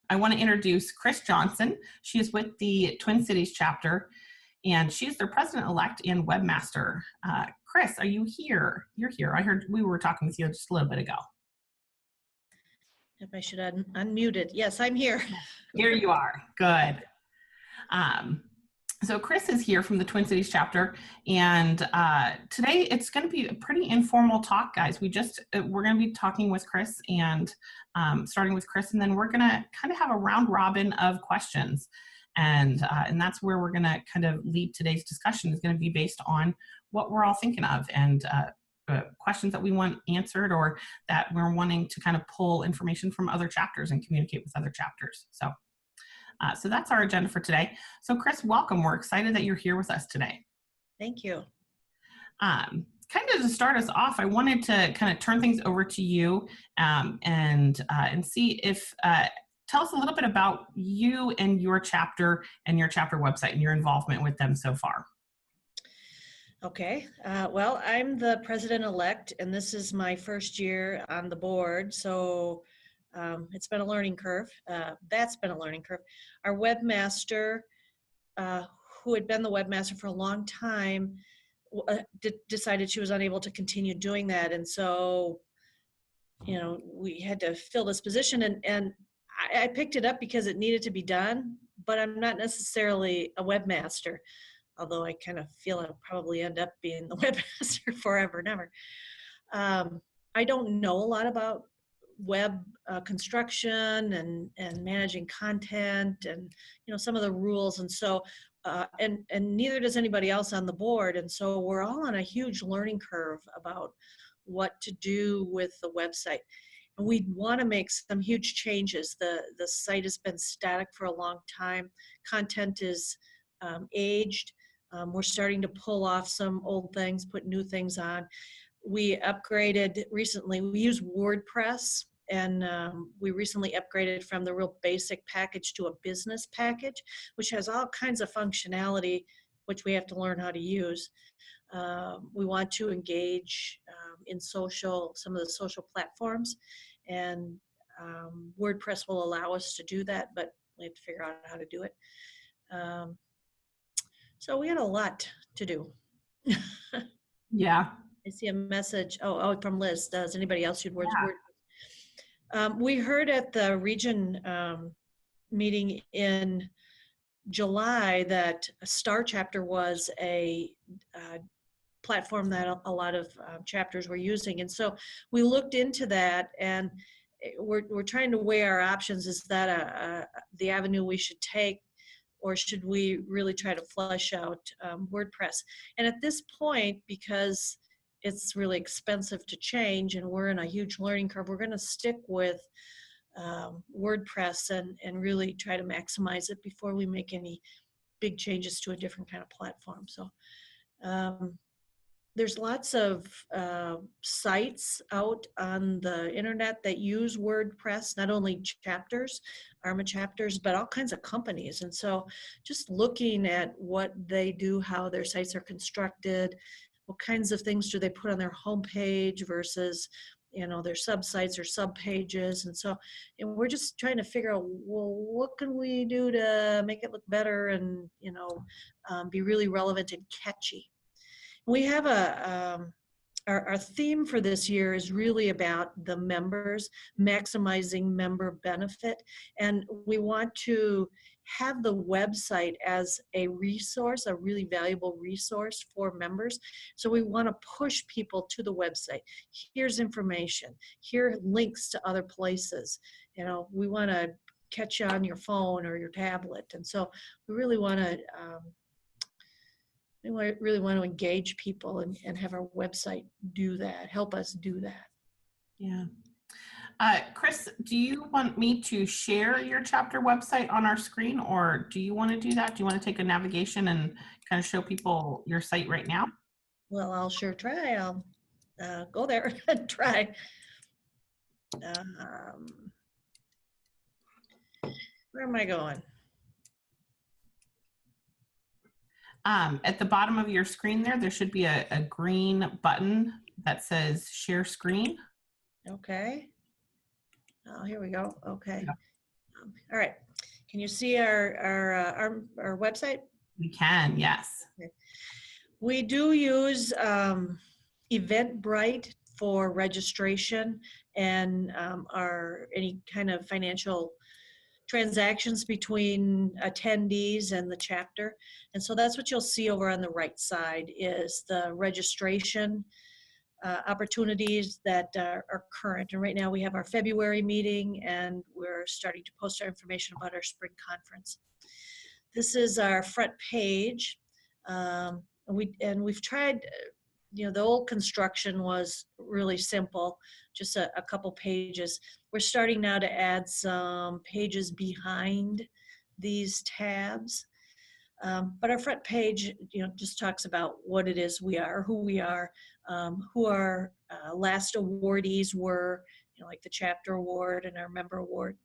I want to introduce Chris Johnson. She is with the Twin Cities chapter, and she's their president-elect and webmaster. Chris, are you here? You're here. I heard we were talking with you just a little bit ago. If I should unmute it. Yes, I'm here. Here you are. Good. So Chris is here from the Twin Cities chapter, and today it's going to be a pretty informal talk, guys. We're going to be talking with Chris and starting with Chris, and then we're going to kind of have a round robin of questions, and that's where we're going to kind of lead today's discussion. Is going to be based on what we're all thinking of and questions that we want answered, or that we're wanting to kind of pull information from other chapters and communicate with other chapters. So that's our agenda for today. So Chris, welcome. We're excited that you're here with us today. Thank you. Kind of to start us off, I wanted to kind of turn things over to you and see if, tell us a little bit about you and your chapter website and your involvement with them so far. Okay. Well, I'm the president-elect, and this is my first year on the board. So it's been a learning curve. That's been a learning curve. Our webmaster, who had been the webmaster for a long time, decided she was unable to continue doing that. And so, you know, we had to fill this position, and I picked it up because it needed to be done, but I'm not necessarily a webmaster, although I kind of feel I'll probably end up being the webmaster forever and ever. I don't know a lot about web construction and managing content and, you know, some of the rules. And so, and neither does anybody else on the board. And so we're all on a huge learning curve about what to do with the website. And we want to make some huge changes. The site has been static for a long time. Content is aged. We're starting to pull off some old things, put new things on. We upgraded recently. We use WordPress, and we recently upgraded from the real basic package to a business package, which has all kinds of functionality, which we have to learn how to use. We want to engage in some of the social platforms, and WordPress will allow us to do that, but we have to figure out how to do it. So we had a lot to do. Yeah. I see a message, from Liz. Does anybody else use WordPress? We heard at the region meeting in July that StarChapter was a platform that a lot of chapters were using. And so we looked into that, and we're trying to weigh our options. Is that the avenue we should take, or should we really try to flesh out WordPress? And at this point, because it's really expensive to change and we're in a huge learning curve, we're going to stick with WordPress and really try to maximize it before we make any big changes to a different kind of platform. So there's lots of sites out on the internet that use WordPress, not only chapters, ARMA chapters, but all kinds of companies. And so just looking at what they do, how their sites are constructed, what kinds of things do they put on their homepage versus, you know, their subsites or subpages. And so we're just trying to figure out, well, what can we do to make it look better and, you know, be really relevant and catchy. We have our theme for this year is really about the members, maximizing member benefit. And we want to have the website as a resource, a really valuable resource for members. So we want to push people to the website. Here's information. Here are links to other places. You know, we want to catch you on your phone or your tablet. And so we really want to engage people and have our website do that, help us do that. Yeah. Chris, do you want me to share your chapter website on our screen, or do you want to do that? Do you want to take a navigation and kind of show people your site right now? Well, I'll sure try. I'll go there and try. Where am I going? At the bottom of your screen there should be a green button that says share screen. Okay. Oh, here we go. Okay. All right. Can you see our website? We can, yes. Okay. We do use Eventbrite for registration and any kind of financial transactions between attendees and the chapter. And so that's what you'll see over on the right side is the registration opportunities that are current. And right now we have our February meeting and we're starting to post our information about our spring conference. This is our front page. We've tried, the old construction was really simple, just a couple pages. We're starting now to add some pages behind these tabs. But our front page, just talks about what it is we are, who we are, who our last awardees were, like the chapter award and our member award.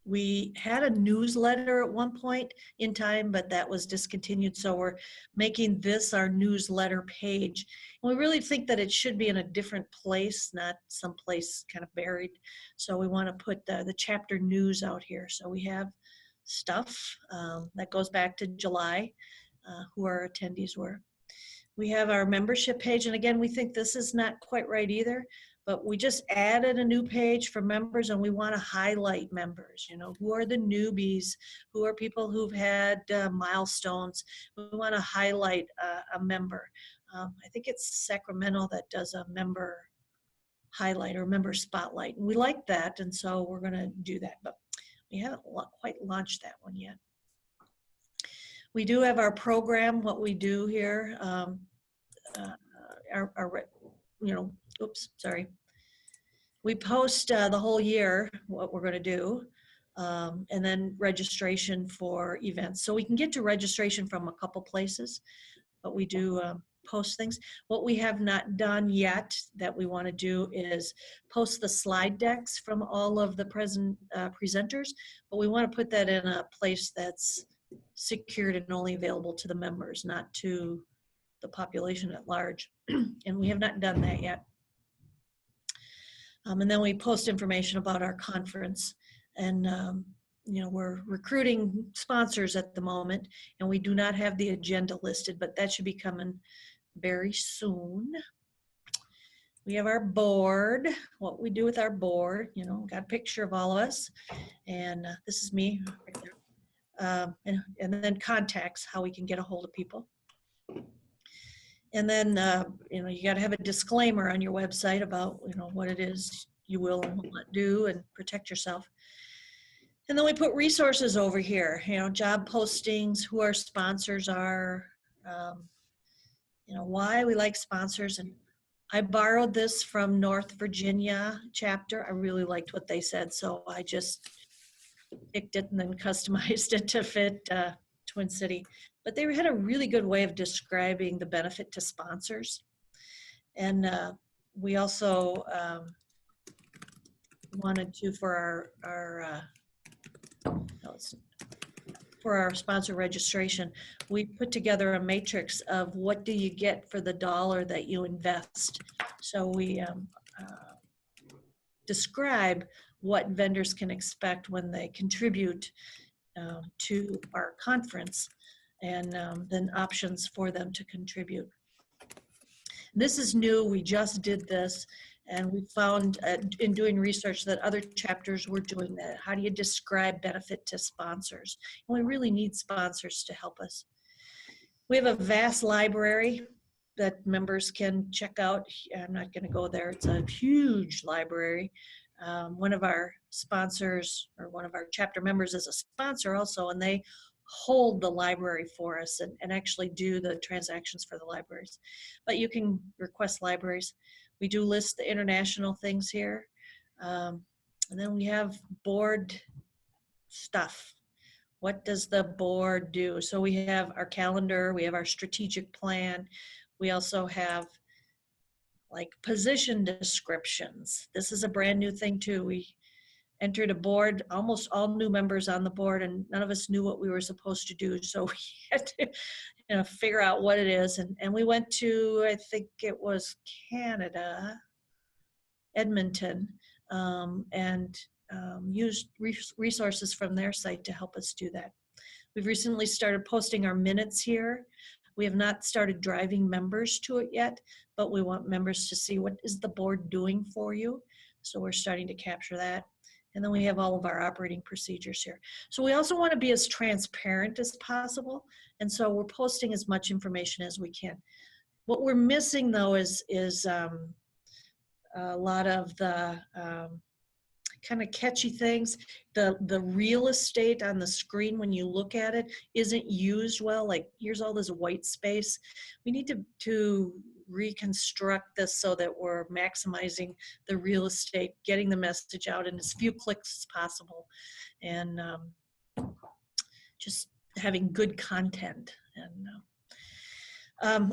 We had a newsletter at one point in time, but that was discontinued. So we're making this our newsletter page. And we really think that it should be in a different place, not someplace kind of buried. So we want to put the chapter news out here. So we have stuff that goes back to July, who our attendees were. We have our membership page. And again, we think this is not quite right either. But we just added a new page for members and we want to highlight members, who are the newbies, who are people who've had milestones. We want to highlight a member. I think it's Sacramento that does a member highlight or member spotlight. And we like that, and so we're going to do that. But we haven't quite launched that one yet. We do have our program, what we do here. We post the whole year what we're going to do, and then registration for events. So we can get to registration from a couple places, but we do post things. What we have not done yet that we want to do is post the slide decks from all of the presenters, but we want to put that in a place that's secured and only available to the members, not to the population at large. And we have not done that yet. And then we post information about our conference. And, we're recruiting sponsors at the moment, and we do not have the agenda listed, but that should be coming very soon. We have our board, what we do with our board, got a picture of all of us. And this is me right there. And then contacts, how we can get a hold of people. And then, you got to have a disclaimer on your website about, what it is you will and will not do and protect yourself. And then we put resources over here, job postings, who our sponsors are, why we like sponsors. And I borrowed this from North Virginia chapter. I really liked what they said, so I just picked it and then customized it to fit Twin City. But they had a really good way of describing the benefit to sponsors. And we also wanted to, for our sponsor registration, we put together a matrix of what do you get for the dollar that you invest. So we describe what vendors can expect when they contribute to our conference, and then options for them to contribute. This is new. We just did this, and we found in doing research that other chapters were doing that. How do you describe benefit to sponsors? And we really need sponsors to help us. We have a vast library that members can check out. I'm not going to go there. It's a huge library. One of our sponsors, or one of our chapter members, is a sponsor also, and they hold the library for us and actually do the transactions for the libraries. But you can request libraries. We do list the international things here. And then we have board stuff. What does the board do? So we have our calendar, we have our strategic plan. We also have like position descriptions. This is a brand new thing too. We entered a board, almost all new members on the board, and none of us knew what we were supposed to do. So we had to figure out what it is. And we went to, I think it was Canada, Edmonton, and use resources from their site to help us do that. We've recently started posting our minutes here. We have not started driving members to it yet, but we want members to see what is the board doing for you. So we're starting to capture that. And then we have all of our operating procedures here. So we also want to be as transparent as possible. And so we're posting as much information as we can. What we're missing though is a lot of the kind of catchy things. The real estate on the screen when you look at it isn't used well. Like here's all this white space. We need to reconstruct this so that we're maximizing the real estate, getting the message out in as few clicks as possible, and just having good content. And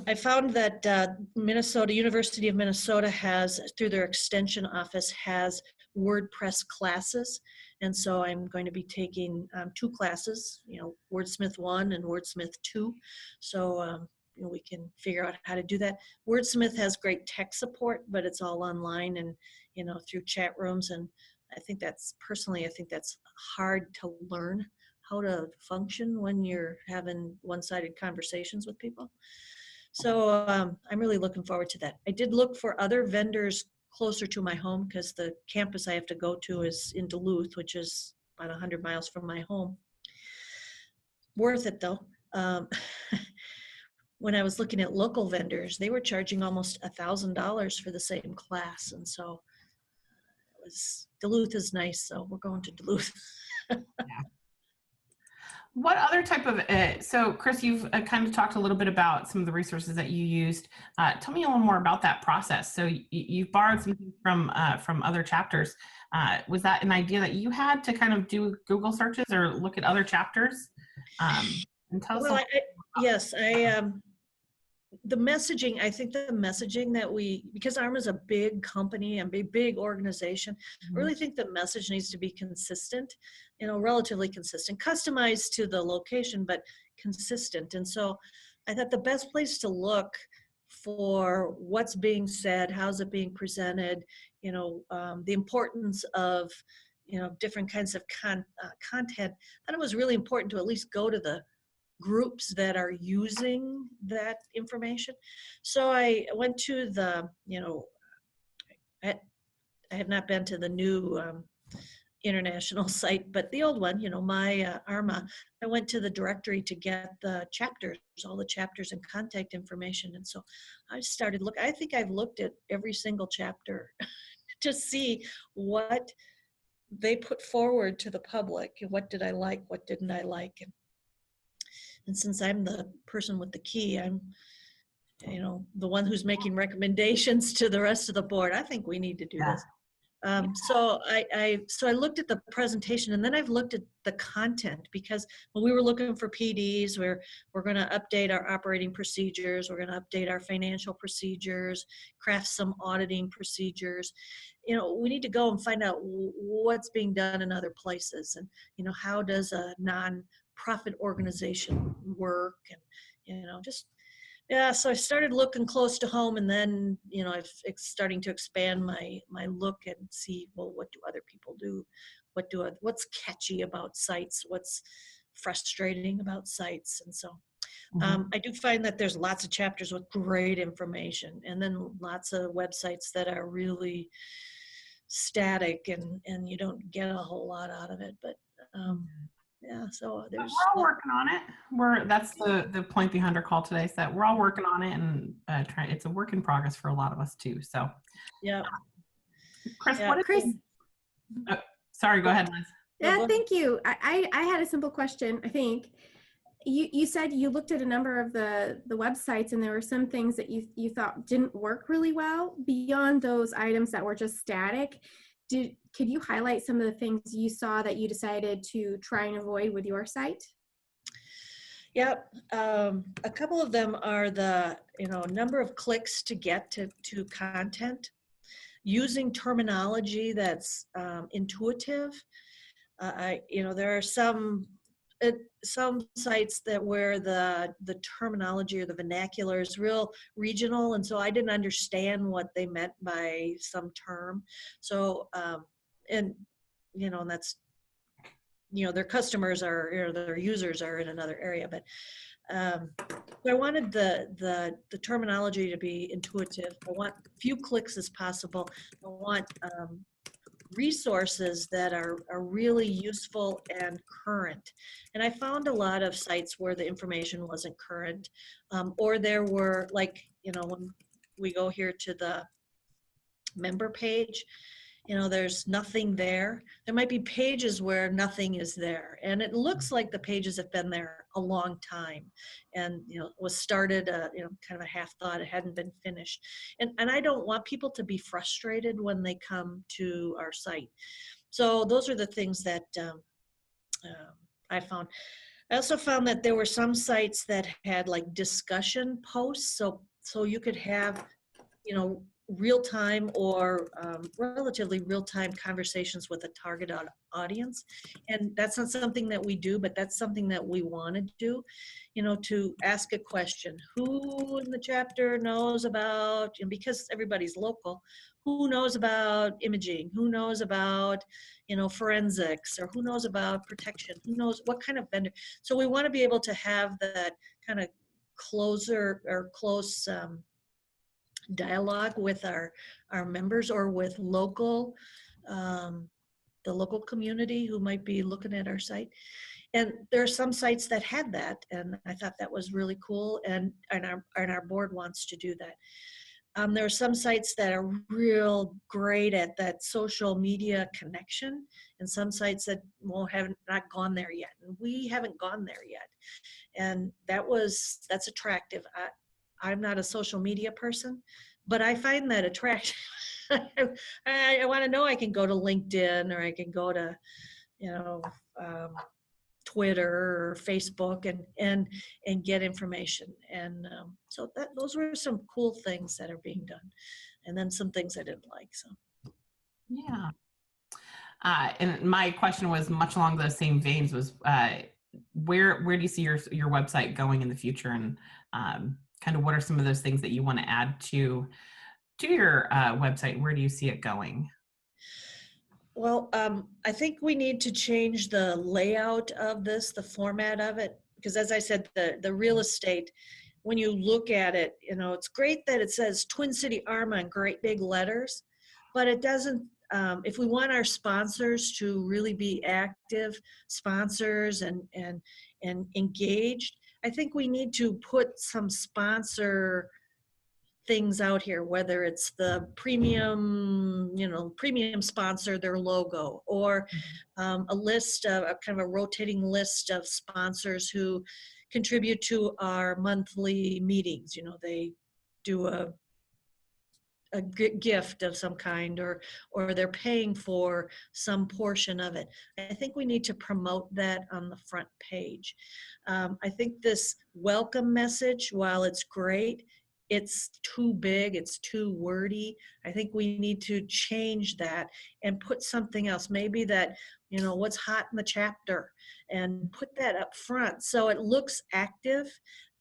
I found that University of Minnesota has, through their extension office, has WordPress classes. And so I'm going to be taking 2 classes, Wordsmith 1 and Wordsmith 2. So we can figure out how to do that. Wordsmith has great tech support, but it's all online and, through chat rooms. And I think that's hard to learn how to function when you're having one-sided conversations with people. So I'm really looking forward to that. I did look for other vendors closer to my home because the campus I have to go to is in Duluth, which is about 100 miles from my home. Worth it though. When I was looking at local vendors, they were charging almost $1,000 for the same class. And so Duluth is nice, so we're going to Duluth. Yeah. What other type of, so Chris, you've kind of talked a little bit about some of the resources that you used. Tell me a little more about that process. So you borrowed something from other chapters. Was that an idea that you had to kind of do Google searches or look at other chapters? And tell us. Well, yes, the messaging, I think the messaging that because ARMA is a big company and big organization, I really think the message needs to be consistent, relatively consistent, customized to the location, but consistent. And so I thought the best place to look for what's being said, how's it being presented, the importance of, different kinds of content, that it was really important to at least go to the groups that are using that information. So I went to the, I have not been to the new international site, but the old one, my ARMA, I went to the directory to get the chapters, all the chapters and contact information. And so I started I think I've looked at every single chapter to see what they put forward to the public. What did I like? What didn't I like? And since I'm the person with the key, I'm, the one who's making recommendations to the rest of the board. I think we need to do this. So I looked at the presentation, and then I've looked at the content, because when we were looking for PDs, we're going to update our operating procedures, we're going to update our financial procedures, craft some auditing procedures. We need to go and find out what's being done in other places, and how does a non-profit organization work, and so I started looking close to home, and then I'm starting to expand my look and see, well, what do other people do, what's catchy about sites, what's frustrating about sites. And so I do find that there's lots of chapters with great information, and then lots of websites that are really static and you don't get a whole lot out of it. But yeah, so we're all working on it. That's the point behind our call today, is that we're all working on it, and it's a work in progress for a lot of us too. So yeah. Chris, Yeah. Chris, sorry, go ahead, Liz. yeah, thank you. I had a simple question. I think you said you looked at a number of the websites, and there were some things that you thought didn't work really well beyond those items that were just static. Could you highlight some of the things you saw that you decided to try and avoid with your site? Yep. A couple of them are the number of clicks to get to content, using terminology that's intuitive. There are some sites where the terminology or the vernacular is real regional, and so I didn't understand what they meant by some term. So and and that's, their customers are, their users are in another area. But I wanted the terminology to be intuitive. I want few clicks as possible. I want resources that are really useful and current. And I found a lot of sites where the information wasn't current, or there were, like, when we go here to the member page, there's nothing there. There might be pages where nothing is there, and it looks like the pages have been there a long time, and was started kind of a half thought. It hadn't been finished, and I don't want people to be frustrated when they come to our site. So those are the things that I found. I also found that there were some sites that had like discussion posts, so you could have real-time or relatively real-time conversations with a target audience. And that's not something that we do, but that's something that we want to do, to ask a question. Who in the chapter knows about, because everybody's local, who knows about imaging? Who knows about, forensics? Or who knows about protection? Who knows what kind of vendor? So we want to be able to have that kind of close dialogue with our members, or with local, the local community who might be looking at our site. And there are some sites that had that, and I thought that was really cool, and our board wants to do that. There are some sites that are real great at that social media connection, and some sites that have not gone there yet, and we haven't gone there yet, and that's attractive. I'm not a social media person, but I find that attractive. I want to know I can go to LinkedIn, or I can go to, Twitter or Facebook and get information. And so those were some cool things that are being done, and then some things I didn't like. So yeah. And my question was much along those same veins. Was where do you see your website going in the future, and kind of what are some of those things that you want to add to your website? Where do you see it going? Well, I think we need to change the layout of this, the format of it, because as I said, the real estate, when you look at it, it's great that it says Twin City ARMA in great big letters, but it doesn't, if we want our sponsors to really be active sponsors and engaged, I think we need to put some sponsor things out here, whether it's the premium sponsor, their logo, or a list of a kind of a rotating list of sponsors who contribute to our monthly meetings. They do a gift of some kind, or they're paying for some portion of it. I think we need to promote that on the front page. I think this welcome message, while it's great, it's too big, it's too wordy. I think we need to change that and put something else, maybe that, what's hot in the chapter, and put that up front so it looks active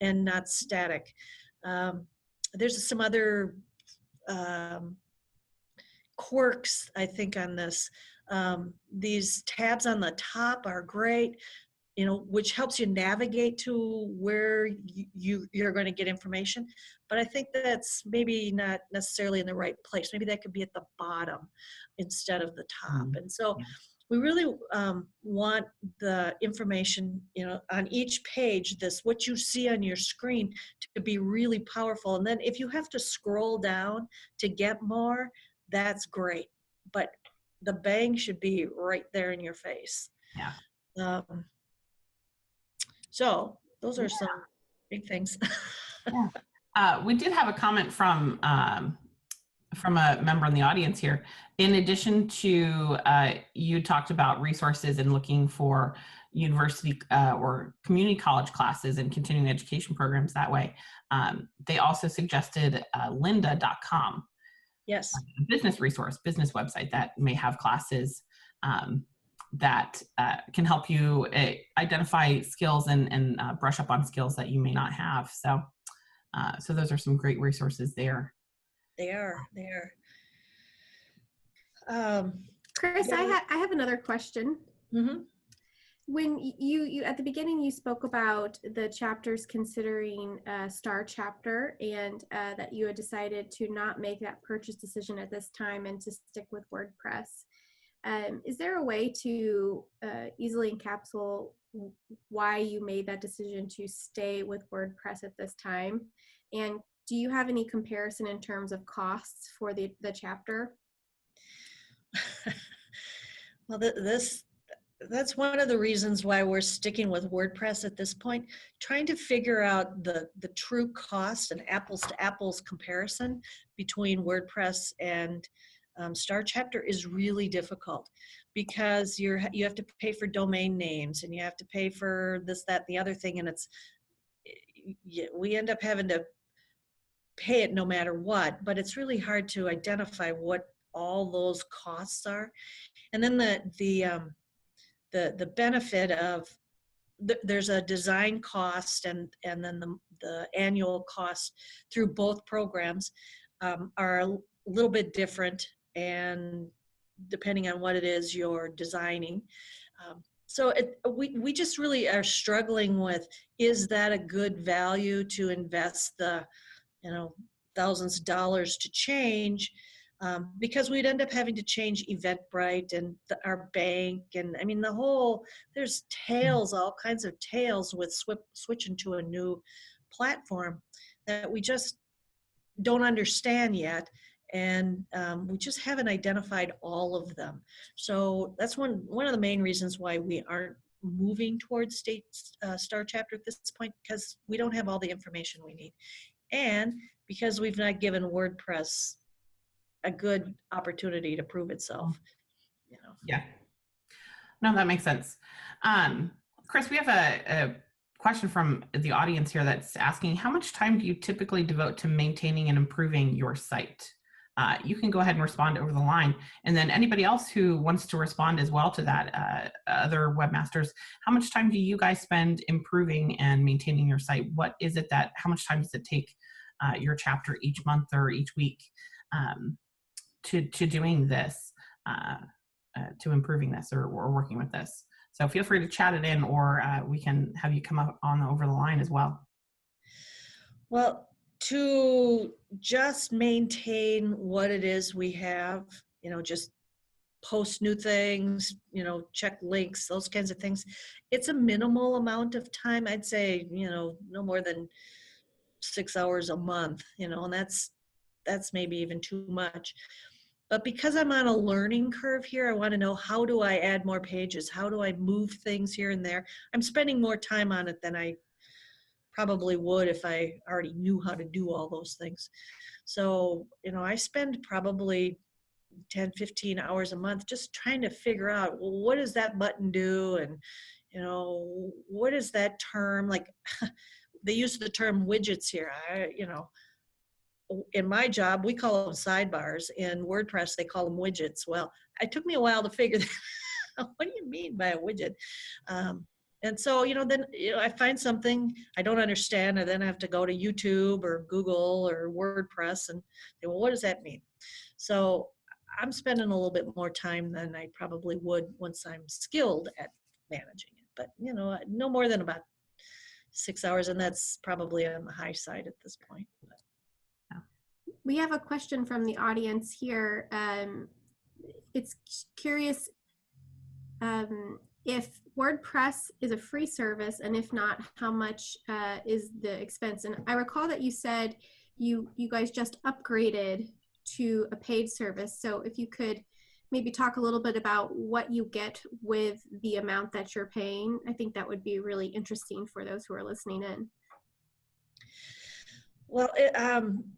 and not static. There's some other quirks, I think, on this. These tabs on the top are great, which helps you navigate to where you're going to get information. But I think that's maybe not necessarily in the right place. Maybe that could be at the bottom instead of the top. And so we really want the information, on each page, what you see on your screen, to be really powerful. And then if you have to scroll down to get more, that's great. But the bang should be right there in your face. Yeah. So those are some big things. We did have a comment from a member in the audience here. In addition to, you talked about resources and looking for university or community college classes and continuing education programs that way. They also suggested lynda.com. Yes. A business resource, business website that may have classes that can help you identify skills and brush up on skills that you may not have. So those are some great resources there. They are. Chris, Yeah. I have another question. Mm-hmm. When you at the beginning you spoke about the chapters considering StarChapter and that you had decided to not make that purchase decision at this time and to stick with WordPress. Is there a way to easily encapsulate why you made that decision to stay with WordPress at this time? And do you have any comparison in terms of costs for the chapter? Well, that's one of the reasons why we're sticking with WordPress at this point, trying to figure out the true cost and apples to apples comparison between WordPress and StarChapter is really difficult because you have to pay for domain names and you have to pay for this, that, the other thing, and we end up having to pay it no matter what, but it's really hard to identify what all those costs are. And then the benefit of there's a design cost and then the annual cost through both programs are a little bit different, and depending on what it is you're designing. So we just really are struggling with, is that a good value to invest the thousands of dollars to change? Because we'd end up having to change Eventbrite and our bank, and I mean there's all kinds of tails with switching to a new platform that we just don't understand yet, and we just haven't identified all of them. So that's one of the main reasons why we aren't moving towards StarChapter at this point, because we don't have all the information we need, and because we've not given WordPress a good opportunity to prove itself. Yeah. No, that makes sense. Chris, we have a question from the audience here that's asking, how much time do you typically devote to maintaining and improving your site? You can go ahead and respond over the line. And then anybody else who wants to respond as well to that, other webmasters, how much time do you guys spend improving and maintaining your site? What is it how much time does it take your chapter each month or each week to doing this, to improving this or working with this? So feel free to chat it in, or we can have you come up over the line as well. Well, to just maintain what it is we have, just post new things, check links, those kinds of things, it's a minimal amount of time. I'd say, no more than 6 hours a month, and that's maybe even too much. But because I'm on a learning curve here, I want to know, how do I add more pages? How do I move things here and there? I'm spending more time on it than I probably would if I already knew how to do all those things. So, I spend probably 10, 15 hours a month just trying to figure out, well, what does that button do? And, what is that term? Like, they use the term widgets here. In my job, we call them sidebars. In WordPress, they call them widgets. Well, it took me a while to figure that out. What do you mean by a widget? And so, then I find something I don't understand, and then I have to go to YouTube or Google or WordPress and say, well, what does that mean? So I'm spending a little bit more time than I probably would once I'm skilled at managing it. But, no more than about 6 hours, and that's probably on the high side at this point. We have a question from the audience here. It's curious if WordPress is a free service, and if not, how much is the expense? And I recall that you said you guys just upgraded to a paid service. So if you could maybe talk a little bit about what you get with the amount that you're paying, I think that would be really interesting for those who are listening in. Well,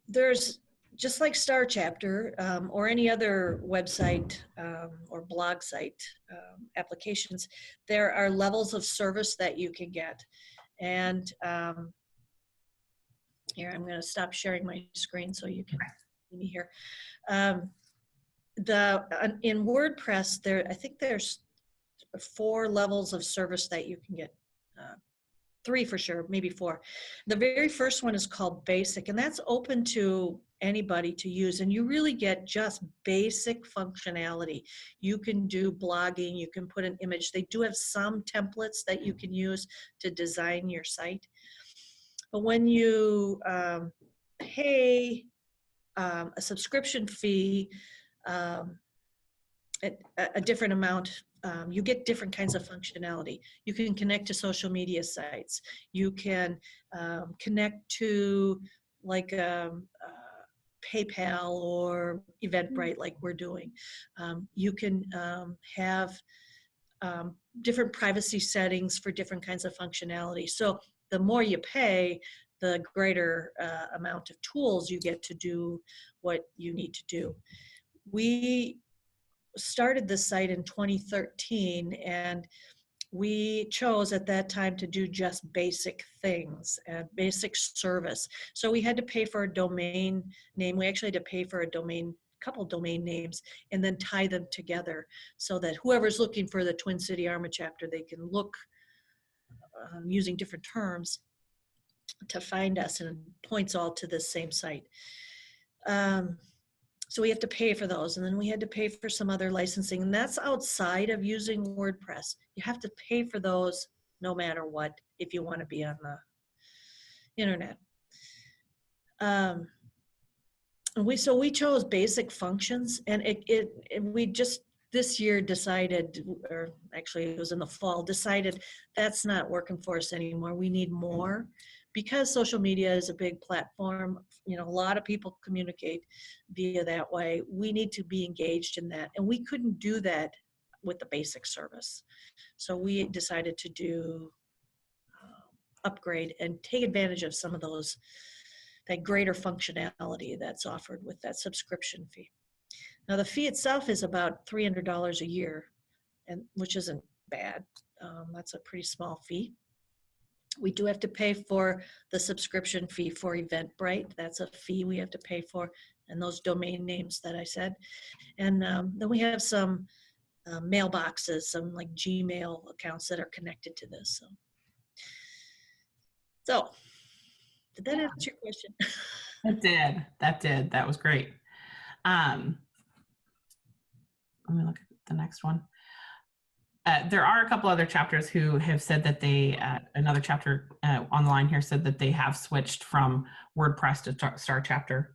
there's, just like StarChapter or any other website or blog site applications, there are levels of service that you can get. And here, I'm going to stop sharing my screen so you can see me here. In WordPress, I think there's 4 levels of service that you can get. 3 for sure, maybe 4. The very first one is called Basic, and that's open to anybody to use, and you really get just basic functionality. You can do blogging, you can put an image. They do have some templates that you can use to design your site. But when you pay a subscription fee, a different amount, you get different kinds of functionality. You can connect to social media sites. You can connect to like PayPal or Eventbrite like we're doing. You can have different privacy settings for different kinds of functionality. So the more you pay, the greater amount of tools you get to do what you need to do. We started this site in 2013, and we chose at that time to do just basic things and basic service. So we had to pay for a domain name. We actually had to pay for a couple domain names, and then tie them together so that whoever's looking for the Twin City ARMA chapter, they can look using different terms to find us, and it points all to the same site. So we have to pay for those, and then we had to pay for some other licensing, and that's outside of using WordPress. You have to pay for those no matter what if you want to be on the internet. So we chose basic functions, and we just this year decided, or actually it was in the fall, decided that's not working for us anymore. We need more. Because social media is a big platform, you know, a lot of people communicate via that way. We need to be engaged in that, and we couldn't do that with the basic service. So we decided to do upgrade and take advantage of some of that greater functionality that's offered with that subscription fee. Now the fee itself is about $300 a year, and which isn't bad. That's a pretty small fee. We do have to pay for the subscription fee for Eventbrite. That's a fee we have to pay for, and those domain names that I said. And then we have some mailboxes, some like Gmail accounts that are connected to this. So did that answer your question? It did. That did. That was great. Let me look at the next one. There are a couple other chapters who have said that they, another chapter online here said that they have switched from WordPress to StarChapter,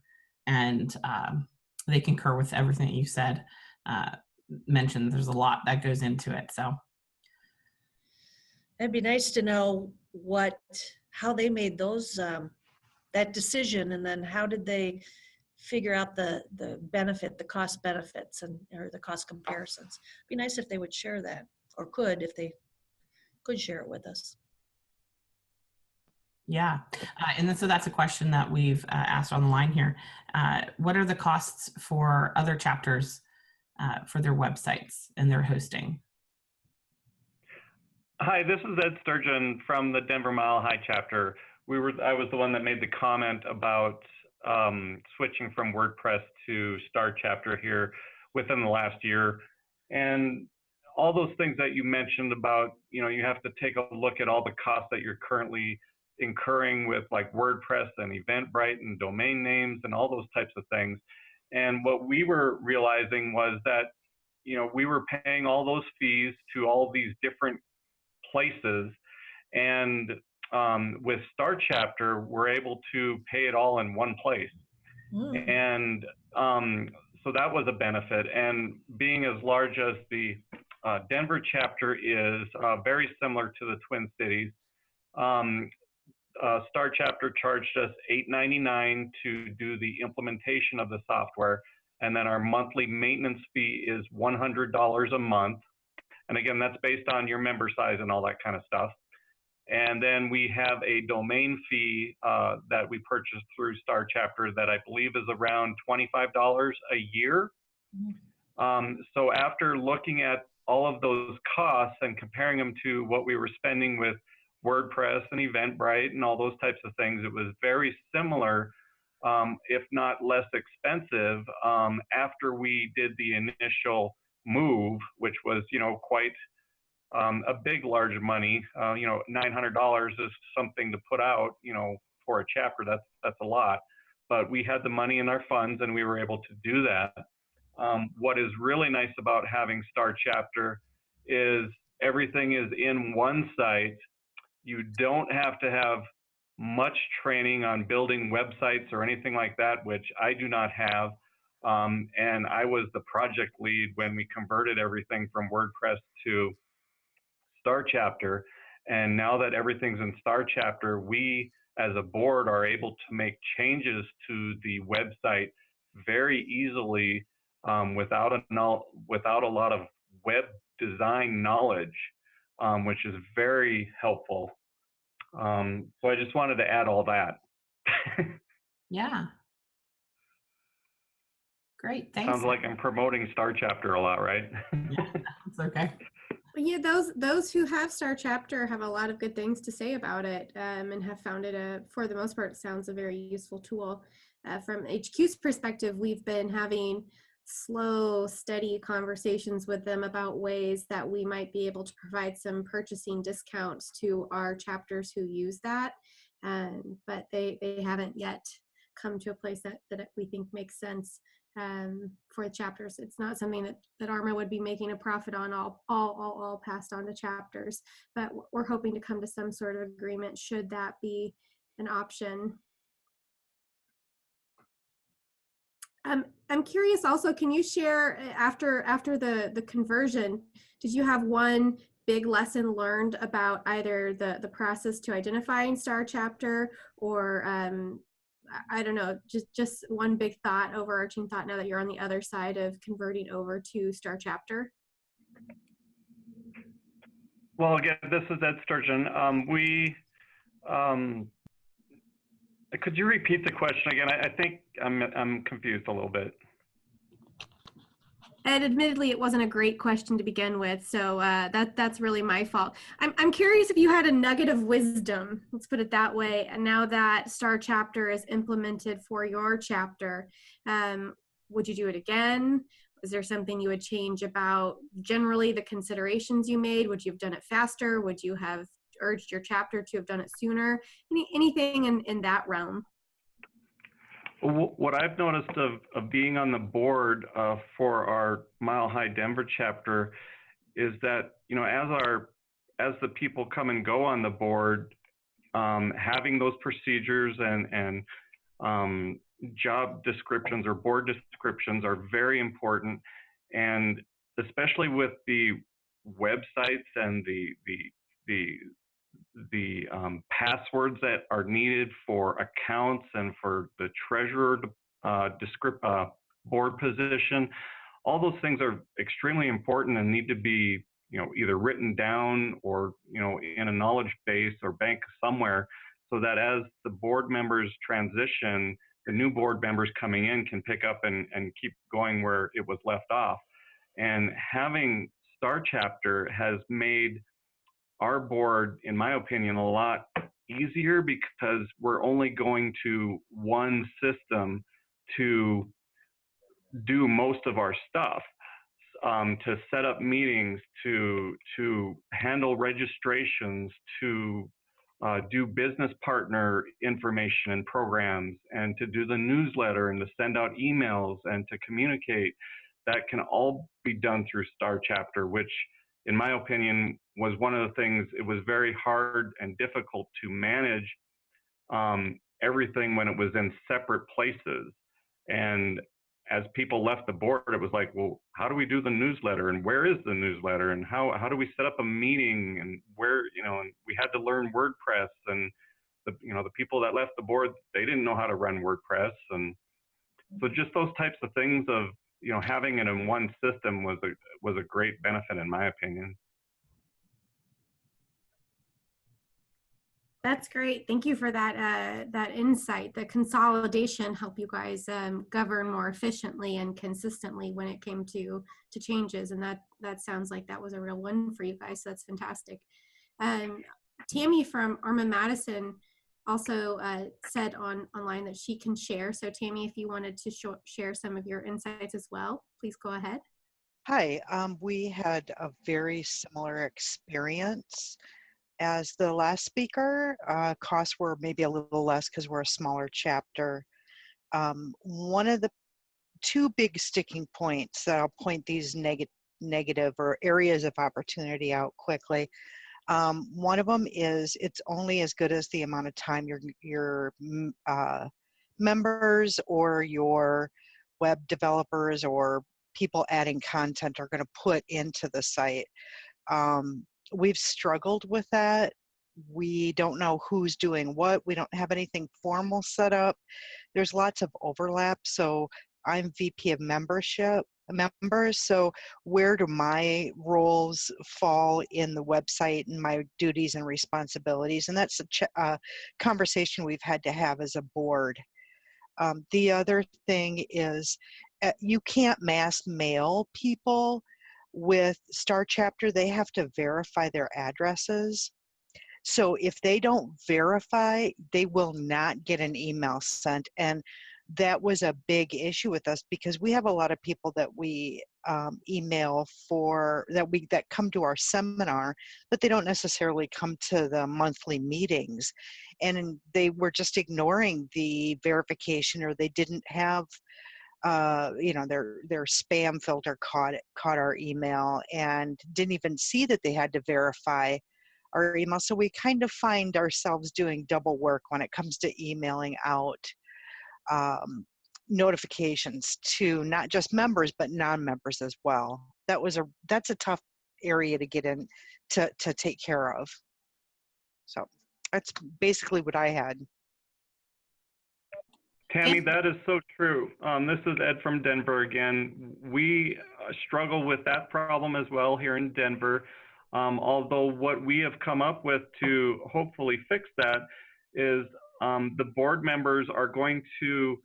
and they concur with everything that you said. Mentioned there's a lot that goes into it. So it'd be nice to know how they made those that decision, and then how did they figure out the benefit, the cost benefits, or the cost comparisons. It'd be nice if they would share that, or if they could share it with us. Yeah, and then, so that's a question that we've asked on the line here. What are the costs for other chapters for their websites and their hosting? Hi, this is Ed Sturgeon from the Denver Mile High chapter. I was the one that made the comment about switching from WordPress to StarChapter here within the last year. And all those things that you mentioned about, you know, you have to take a look at all the costs that you're currently incurring with like WordPress and Eventbrite and domain names and all those types of things. And what we were realizing was that, you know, we were paying all those fees to all these different places, and with StarChapter, we're able to pay it all in one place. And so that was a benefit. And being as large as the Denver chapter is, very similar to the Twin Cities, StarChapter charged us $8.99 to do the implementation of the software, and then our monthly maintenance fee is $100 a month. And again, that's based on your member size and all that kind of stuff. And then we have a domain fee that we purchased through StarChapter that I believe is around $25 a year. So after looking at all of those costs and comparing them to what we were spending with WordPress and Eventbrite and all those types of things, it was very similar, if not less expensive, after we did the initial move, which was, you know, quite a big, large money. You know, $900 is something to put out, you know, for a chapter. That's a lot. but we had the money in our funds and we were able to do that. What is really nice about having StarChapter is everything is in one site. You don't have to have much training on building websites or anything like that, which I do not have. And I was the project lead when we converted everything from WordPress to StarChapter. And now that everything's in StarChapter, we as a board are able to make changes to the website very easily without a lot of web design knowledge, which is very helpful. So I just wanted to add all that. Yeah. Great, thanks. Sounds like I'm promoting StarChapter a lot, right? Yeah, it's okay. Yeah, those who have StarChapter have a lot of good things to say about it, and have found it for the most part, sounds a very useful tool. From HQ's perspective, we've been having slow, steady conversations with them about ways that we might be able to provide some purchasing discounts to our chapters who use that, but they haven't yet come to a place that we think makes sense. For the chapters, it's not something that ARMA would be making a profit on, all passed on to chapters, but we're hoping to come to some sort of agreement should that be an option. I'm curious also, can you share after the conversion, did you have one big lesson learned about either the process to identifying StarChapter, or I don't know, just one big thought, overarching thought, now that you're on the other side of converting over to StarChapter? Well, again, this is Ed Sturgeon. Could you repeat the question again? I think I'm confused a little bit. And admittedly, it wasn't a great question to begin with, so that's really my fault. I'm curious if you had a nugget of wisdom, let's put it that way, and now that StarChapter is implemented for your chapter, would you do it again? Was there something you would change about generally the considerations you made? Would you have done it faster? Would you have urged your chapter to have done it sooner? Anything in that realm? What I've noticed of being on the board for our Mile High Denver chapter is that, you know, as the people come and go on the board, having those procedures and job descriptions or board descriptions are very important, and especially with the websites and the passwords that are needed for accounts and for the treasurer board position. All those things are extremely important and need to be, you know, either written down or, you know, in a knowledge base or bank somewhere, so that as the board members transition, the new board members coming in can pick up and keep going where it was left off. And having StarChapter has made our board, in my opinion, a lot easier, because we're only going to one system to do most of our stuff, to set up meetings, to handle registrations, to do business partner information and programs, and to do the newsletter and to send out emails and to communicate. That can all be done through StarChapter, which, in my opinion, was one of the things. It was very hard and difficult to manage everything when it was in separate places. And as people left the board, it was like, well, how do we do the newsletter, and where is the newsletter, and how do we set up a meeting, and where, you know, and we had to learn WordPress, and the people that left the board, they didn't know how to run WordPress. And so just those types of things of, you know, having it in one system was a great benefit, in my opinion. That's great. Thank you for that insight. The consolidation helped you guys govern more efficiently and consistently when it came to changes, and that sounds like that was a real win for you guys. So that's fantastic. Tammy from Arma Madison also said online that she can share. So Tammy, if you wanted to share some of your insights as well, please go ahead. Hi, we had a very similar experience as the last speaker. Costs were maybe a little less because we're a smaller chapter, one of the two big sticking points that I'll point these negative or areas of opportunity out quickly. One of them is it's only as good as the amount of time your members or your web developers or people adding content are going to put into the site. We've struggled with that. We don't know who's doing what. We don't have anything formal set up. There's lots of overlap. So I'm VP of members. So where do my roles fall in the website and my duties and responsibilities? And that's a conversation we've had to have as a board. The other thing is you can't mass mail people with StarChapter. They have to verify their addresses. So if they don't verify, they will not get an email sent. And that was a big issue with us because we have a lot of people that we email that come to our seminar, but they don't necessarily come to the monthly meetings. And they were just ignoring the verification, or they didn't have their spam filter caught our email and didn't even see that they had to verify our email. So we kind of find ourselves doing double work when it comes to emailing out notifications to not just members but non-members as well. That's a tough area to get in to take care of. So that's basically what I had. Tammy, that is so true. This is Ed from Denver again. We struggle with that problem as well here in Denver. Although what we have come up with to hopefully fix that is the board members are going to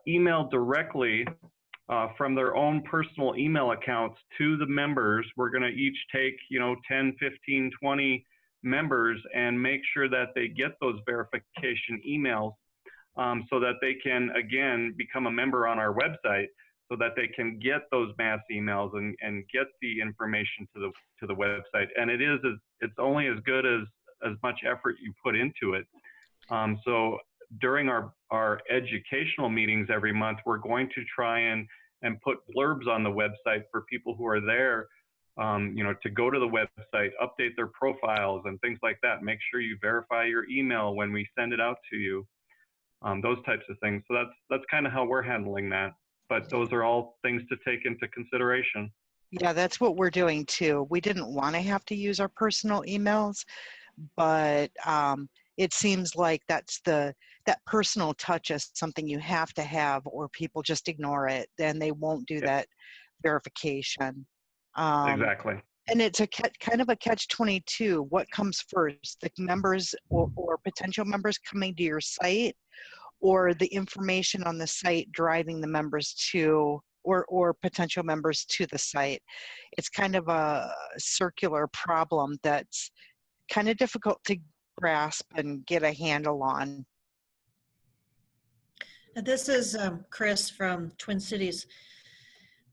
email directly from their own personal email accounts to the members. We're going to each take 10, 15, 20 members and make sure that they get those verification emails so that they can again become a member on our website, so that they can get those mass emails and get the information to the website. And it's only as good as much effort you put into it. So during our educational meetings every month, we're going to try and put blurbs on the website for people who are there, to go to the website, update their profiles and things like that. Make sure you verify your email when we send it out to you, those types of things. So that's kind of how we're handling that. But those are all things to take into consideration. Yeah, that's what we're doing too. We didn't want to have to use our personal emails, but it seems like that personal touch is something you have to have, or people just ignore it. Then they won't do that verification. Exactly. And it's kind of a catch-22. What comes first, the members or potential members coming to your site, or the information on the site driving the members to, or potential members to the site? It's kind of a circular problem that's kind of difficult to grasp and get a handle on. This is Chris from Twin Cities.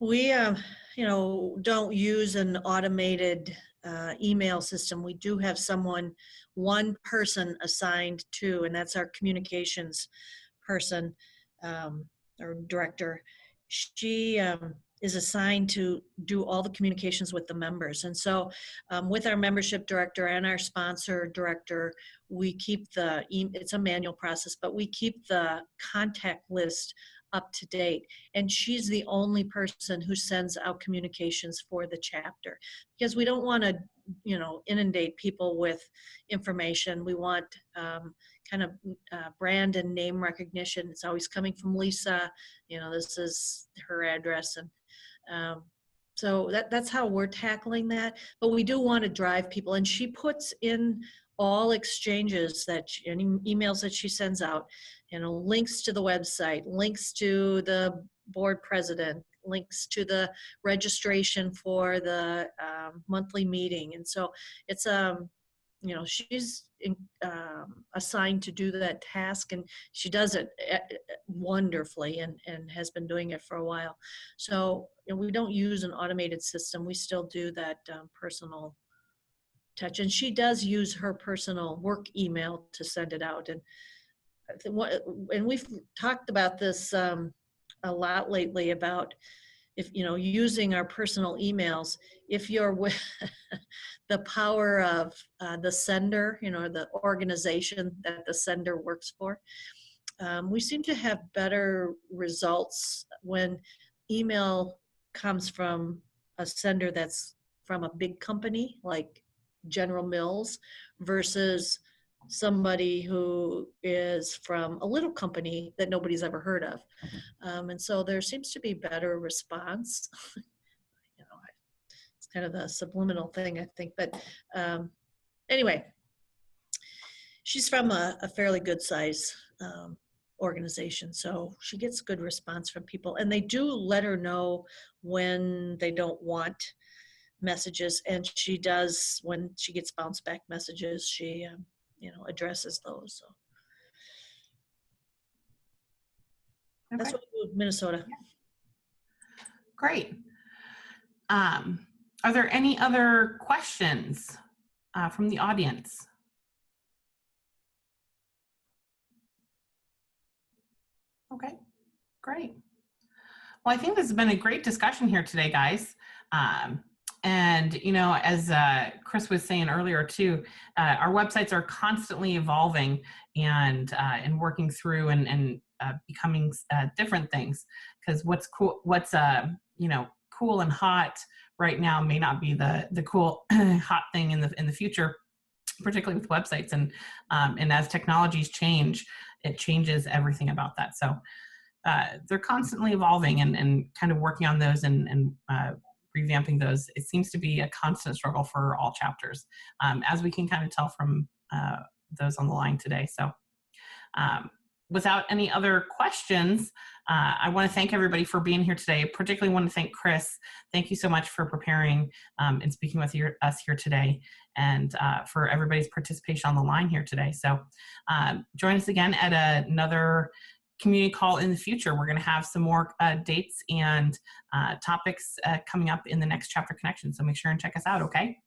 We, don't use an automated email system. We do have one person assigned to, and that's our communications person or director. She is assigned to do all the communications with the members. And so with our membership director and our sponsor director, we keep it's a manual process, but we keep the contact list up to date. And she's the only person who sends out communications for the chapter, because we don't want to, inundate people with information. We want kind of brand and name recognition. It's always coming from Lisa, this is her address. And so that's how we're tackling that. But we do want to drive people, and she puts in all exchanges any emails that she sends out, links to the website, links to the board president, links to the registration for the monthly meeting. And so it's she's assigned to do that task, and she does it wonderfully and has been doing it for a while. So we don't use an automated system. We still do that personal touch, and she does use her personal work email to send it out. And and we've talked about this a lot lately about if, using our personal emails, if you're with the power of the sender, the organization that the sender works for, we seem to have better results when email comes from a sender that's from a big company like General Mills versus somebody who is from a little company that nobody's ever heard of. And so there seems to be better response. It's kind of the subliminal thing, I think. But anyway, she's from a fairly good size organization, so she gets good response from people, and they do let her know when they don't want messages, and she does. When she gets bounce back messages, she addresses those. So Okay. that's what we do in Minnesota. Great. Are there any other questions from the audience? Okay, great. Well, I think this has been a great discussion here today, guys. And, as Chris was saying earlier too, our websites are constantly evolving and working through and becoming different things, because what's cool, cool and hot right now may not be the cool hot thing in the future, particularly with websites. And as technologies change, it changes everything about that. So they're constantly evolving and kind of working on those and revamping those. It seems to be a constant struggle for all chapters, as we can kind of tell from those on the line today. So without any other questions, I want to thank everybody for being here today. Particularly want to thank Chris. Thank you so much for preparing and speaking with us here today, and for everybody's participation on the line here today. So join us again at another community call in the future. We're going to have some more dates and topics coming up in the next chapter connection. So make sure and check us out, okay?